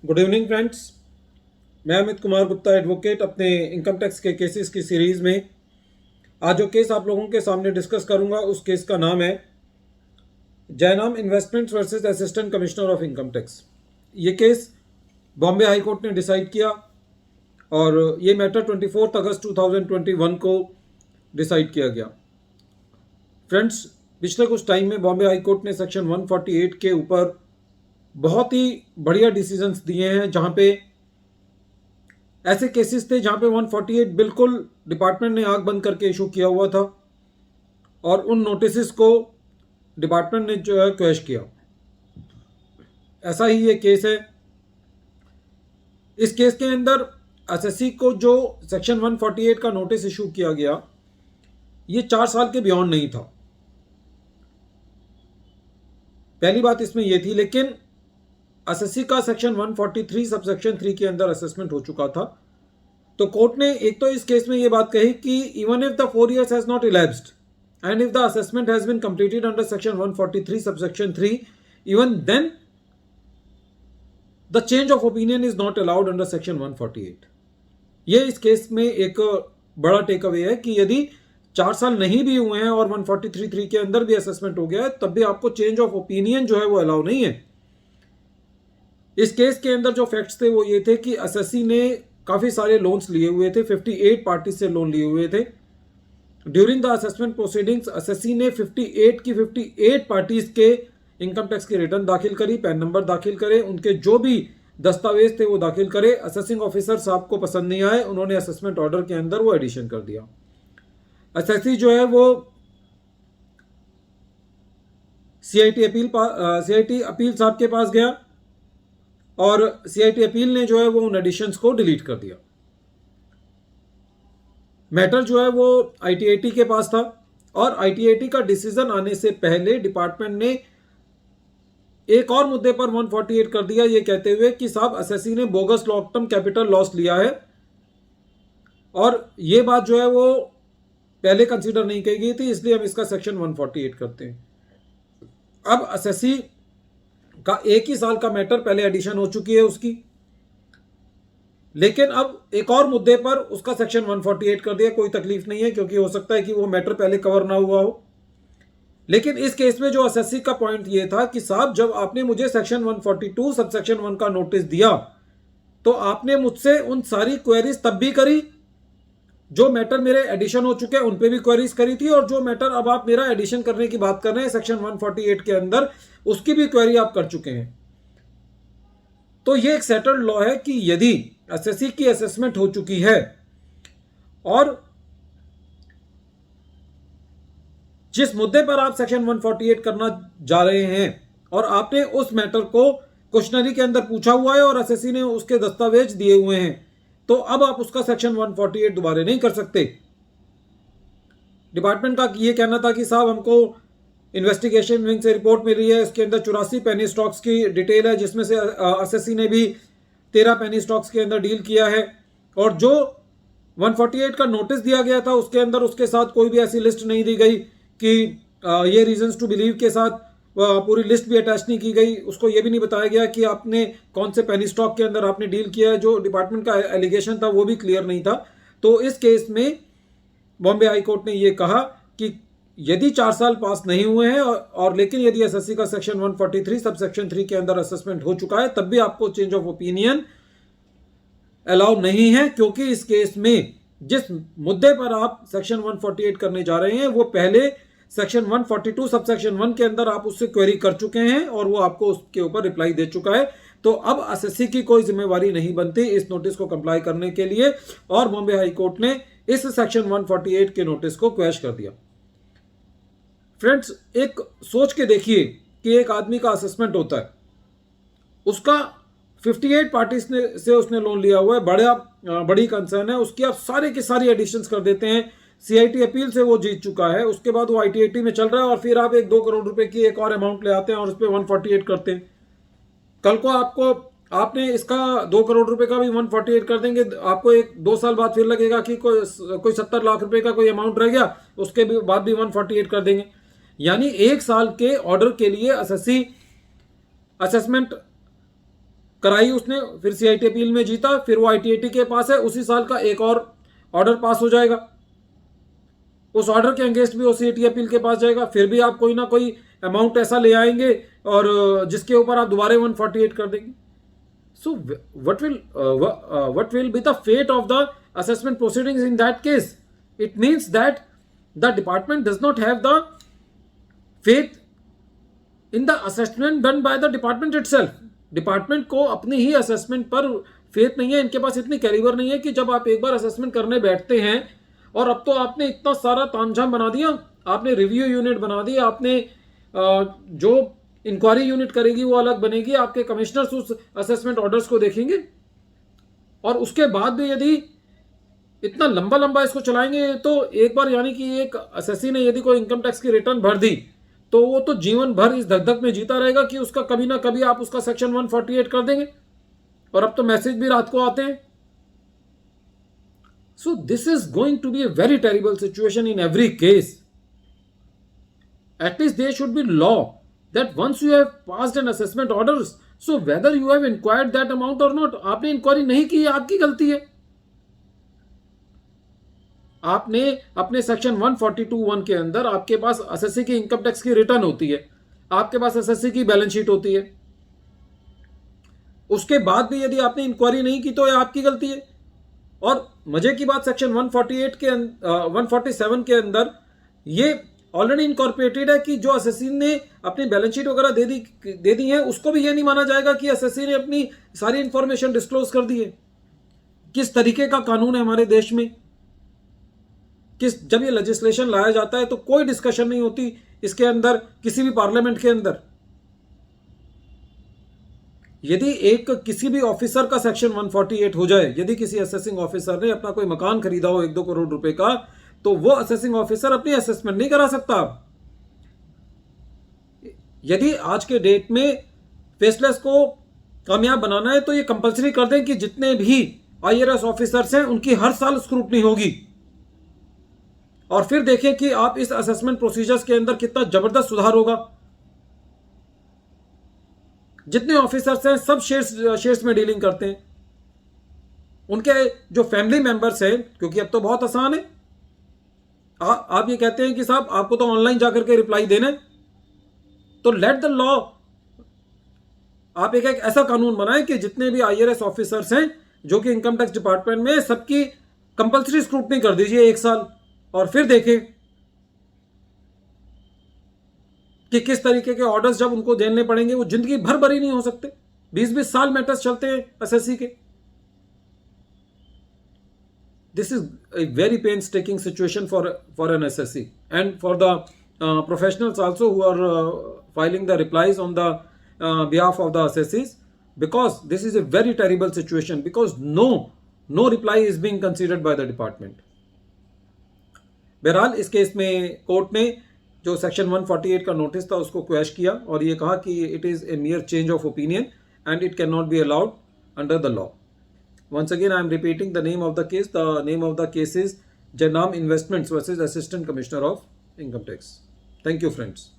Good evening friends. मैं Amit Kumar Gupta advocate अपने income tax के केसेस की सीरीज़ में आज जो केस आप लोगों के सामने डिस्कस करूंगा उस केस का नाम है Jainam investments versus assistant commissioner of income tax. ये केस बॉम्बे हाई कोर्ट ने डिसाइड किया और ये मैटर 24 अगस्त 2021 को डिसाइड किया गया। फ्रेंड्स, पिछले कुछ टाइम में बॉम्बे हाई कोर्ट ने सेक्शन 148 के ऊपर बहुत ही बढ़िया डिसीजंस दिए हैं, जहां पे ऐसे केसेस थे जहां पे 148 बिल्कुल डिपार्टमेंट ने आंख बंद करके इशू किया हुआ था और उन नोटिस को डिपार्टमेंट ने जो है क्वैश किया। ऐसा ही ये केस है। इस केस के अंदर एसएससी को जो सेक्शन 148 का नोटिस इशू किया गया ये 4 साल के बियॉन्ड नहीं था। पहली बात इसमें यह थी, लेकिन एसएससी का सेक्शन 143 सबसेक्शन 3 के अंदर असेसमेंट हो चुका था। तो कोर्ट ने एक तो इस केस में यह बात कही कि even if the 4 years has not elapsed and if the assessment has been completed under section 143 subsection 3, even then the change of opinion is not allowed under section 148। ये इस केस में एक बड़ा टेक अवे है कि यदि 4 साल नहीं भी हुए हैं और 143(3) के अंदर भी असेसमेंट हो गया है तब भी आपको चेंज ऑफ ओपिनियन जो है वो अलाउ नहीं है। इस केस के अंदर जो फैक्ट्स थे वो ये थे कि एसएससी ने काफी सारे लोन्स लिए हुए थे, 58 पार्टी से लोन लिए हुए थे। During the assessment proceedings SSC ने 58 पार्टीज के इनकम टैक्स की रिटर्न दाखिल करी, पैन नंबर दाखिल करे, उनके जो भी दस्तावेज थे वो दाखिल करे। असेसिंग ऑफिसर साहब को पसंद नहीं आए, उन्होंने असेसमेंट ऑर्डर के अंदर वो एडिशन कर दिया। एसएससी जो है वो सीआईटी अपील साहब के पास गया और सीआईटी अपील ने जो है वो उन एडिशंस को डिलीट कर दिया। मैटर जो है वो आईटीआईटी के पास था और आईटीआईटी का डिसीजन आने से पहले डिपार्टमेंट ने एक और मुद्दे पर 148 कर दिया, ये कहते हुए कि साहब एसएससी ने bogus long term capital loss लिया है और ये बात जो है वो पहले कंसीडर नहीं की गई थी, इसलिए हम इसका सेक्शन 148 करते हैं। अब एसएससी का 1 ही साल का मैटर पहले एडिशन हो चुकी है उसकी, लेकिन अब एक और मुद्दे पर उसका सेक्शन 148 कर दिया। कोई तकलीफ नहीं है क्योंकि हो सकता है कि वो मैटर पहले कवर ना हुआ हो। लेकिन इस केस में जो एसएससी का पॉइंट ये था कि साहब जब आपने मुझे सेक्शन 142 सबसेक्शन 1 का नोटिस दिया तो आपने मुझसे उन सारी क्वेरीज तब भी करी, जो मैटर मेरे एडिशन हो चुके हैं उन पे भी क्वेरीज करी थी, और जो मैटर अब आप मेरा एडिशन करने की बात कर रहे हैं सेक्शन 148 के अंदर उसकी भी क्वेरी आप कर चुके हैं। तो ये एक सेटल्ड लॉ है कि यदि एसएससी की असेसमेंट हो चुकी है और जिस मुद्दे पर आप सेक्शन 148 करना जा रहे हैं और आपने उस मैटर को क्वेश्चनरी के अंदर पूछा हुआ है और एसएससी ने उसके दस्तावेज दिए हुए हैं, तो अब आप उसका सेक्शन 148 दोबारा नहीं कर सकते। डिपार्टमेंट का ये कहना था कि साहब हमको इन्वेस्टिगेशन विंग से रिपोर्ट मिल रही है, इसके अंदर 84 पेनी स्टॉक्स की डिटेल है, जिसमें से एसएससी ने भी 13 पेनी स्टॉक्स के अंदर डील किया है, और जो 148 का नोटिस दिया गया था उसके अंदर उसके साथ कोई भी ऐसी लिस्ट नहीं दी गई कि ये रीजंस टू बिलीव के साथ पूरी लिस्ट भी अटैच नहीं की गई। उसको ये भी नहीं बताया गया कि आपने कौन से पेनी स्टॉक के अंदर आपने डील किया है। जो डिपार्टमेंट का एलिगेशन था वो भी क्लियर नहीं था। तो इस केस में बॉम्बे हाई कोर्ट ने ये कहा कि यदि 4 साल पास नहीं हुए हैं और लेकिन यदि एसएससी का सेक्शन 143 सबसेक्शन 3 के अंदर असेसमेंट हो चुका है तब भी आपको चेंज ऑफ ओपिनियन अलाउ नहीं है, क्योंकि इस केस में जिस मुद्दे पर आप सेक्शन 148 करने जा रहे हैं वो पहले सेक्शन 142 सबसेक्शन 1 के अंदर आप उससे क्वेरी कर चुके हैं और वो आपको उसके ऊपर रिप्लाई दे चुका है। तो अब एसएससी की कोई जिम्मेवारी नहीं बनती इस नोटिस को कंप्लाई करने के लिए, और बॉम्बे हाई कोर्ट ने इस सेक्शन 148 के नोटिस को क्वैश कर दिया। फ्रेंड्स, एक सोच के देखिए कि एक आदमी का असेसमेंट होता है, उसका 58 पार्टी से उसने लोन लिया हुआ है, बड़ी कंसर्न है उसकी, आप सारे की सारी एडिशंस कर देते हैं। सीआईटी अपील से वो जीत चुका है, उसके बाद वो आईटीआईटी में चल रहा है और फिर आप 1-2 करोड़ रुपए की एक और अमाउंट ले आते हैं और उस पर 148 करते हैं। कल को आपने इसका 2 करोड़ रुपए का भी 148 कर देंगे, आपको 1-2 साल बाद फिर लगेगा कि कोई 70 लाख रुपए का कोई अमाउंट रह गया, उसके बाद भी 148 कर देंगे। यानी 1 साल के ऑर्डर के लिए एसएससी असेसमेंट कराई उसने, फिर सीआईटी अपील में जीता, फिर वो आईटीएटी के पास है, उसी साल का एक और ऑर्डर पास हो जाएगा, उस ऑर्डर के अगेंस्ट भी वो सीआईटी अपील के पास जाएगा, फिर भी आप कोई ना कोई अमाउंट ऐसा ले आएंगे और जिसके ऊपर आप दोबारा 148 कर देंगे. So what will be the fate of the assessment proceedings in that case? It means that the department does not have the faith in the assessment done by the department itself. Department को अपनी ही assessment पर faith नहीं है, इनके पास इतनी calibre नहीं है कि जब आप एक बार असेसमेंट करने बैठते हैं, और अब तो आपने इतना सारा तामझाम बना दिया, आपने रिव्यू यूनिट बना दिया, आपने जो इंक्वायरी यूनिट करेगी वो अलग बनेगी, आपके कमिश्नर्स उस असेसमेंट ऑर्डर्स को देखेंगे, और उसके बाद भी यदि इतना लंबा लंबा इसको चलाएंगे तो एक बार यानी कि एक असेसी ने यदि कोई इनकम टैक्स की रिटर्न भर दी तो वो तो जीवन भर इस धक में जीता रहेगा कि उसका कभी ना कभी आप उसका सेक्शन 148 कर देंगे, और अब तो मैसेज भी रात को आते हैं. So this is going to be a very terrible situation in every case. At least there should be law that once you have passed an assessment orders, so whether you have inquired that amount or not, आपने inquiry नहीं की, आपकी गलती है. आपने अपने section 142(1) के अंदर आपके पास एसएससी की इनकम टैक्स की रिटर्न होती है, आपके पास एसएससी की बैलेंस शीट होती है, उसके बाद भी यदि आपने इंक्वायरी नहीं की तो यह आपकी गलती है. और मजे की बात, सेक्शन 148 के 147 के अंदर ये ऑलरेडी इनकॉर्पोरेटेड है कि जो एसएससी ने अपनी बैलेंस शीट वगैरह दे दी है, उसको भी ये नहीं माना जाएगा कि एसएससी ने अपनी सारी इंफॉर्मेशन डिस्क्लोज कर दी है. किस तरीके का कानून है हमारे देश में, जब ये लेजिस्लेशन लाया जाता है तो कोई डिस्कशन नहीं होती इसके अंदर किसी भी पार्लियामेंट के अंदर. यदि किसी भी ऑफिसर का सेक्शन 148 हो जाए, यदि किसी असेसिंग ऑफिसर ने अपना कोई मकान खरीदा हो 1-2 करोड़ रुपए का, तो वो असेसिंग ऑफिसर अपनी असेसमेंट नहीं करा सकता. यदि आज के डेट में फेसलेस को कामयाब बनाना है तो ये कंपलसरी कर दें कि जितने भी आईआरएस ऑफिसर्स हैं उनकी हर साल स्क्रूटनी होगी, और फिर देखें कि आप इस असेसमेंट प्रोसीजर्स के अंदर कितना जबरदस्त सुधार होगा. जितने ऑफिसर्स हैं सब शेयर्स में डीलिंग करते हैं, उनके जो फैमिली मेंबर्स हैं, क्योंकि अब तो बहुत आसान है, आप ये कहते हैं कि साहब आपको तो ऑनलाइन जाकर के रिप्लाई देना है, तो लेट द लॉ, आप एक ऐसा कानून बनाएं कि जितने भी आईआरएस ऑफिसर्स हैं जो कि इनकम टैक्स डिपार्टमेंट में, सबकी कंपलसरी स्क्रूटनी कर दीजिए 1 साल, और फिर देखें कि किस तरीके के ऑर्डर्स जब उनको देने पड़ेंगे. वो जिंदगी भर बरी नहीं हो सकते, 20-20 साल मैटर्स चलते हैं एसएससी के. This is a very painstaking situation for an SSC and for the professionals also who are filing the replies on the behalf of the SSCs, because this is a very terrible situation, because no reply is being considered by the department. बहरहाल इस case में court ने जो section 148 का notice था उसको quash किया और ये कहा कि it is a mere change of opinion and it cannot be allowed under the law. Once again, I am repeating the name of the case. The name of the case is Janam Investments versus Assistant Commissioner of Income Tax. Thank you, friends.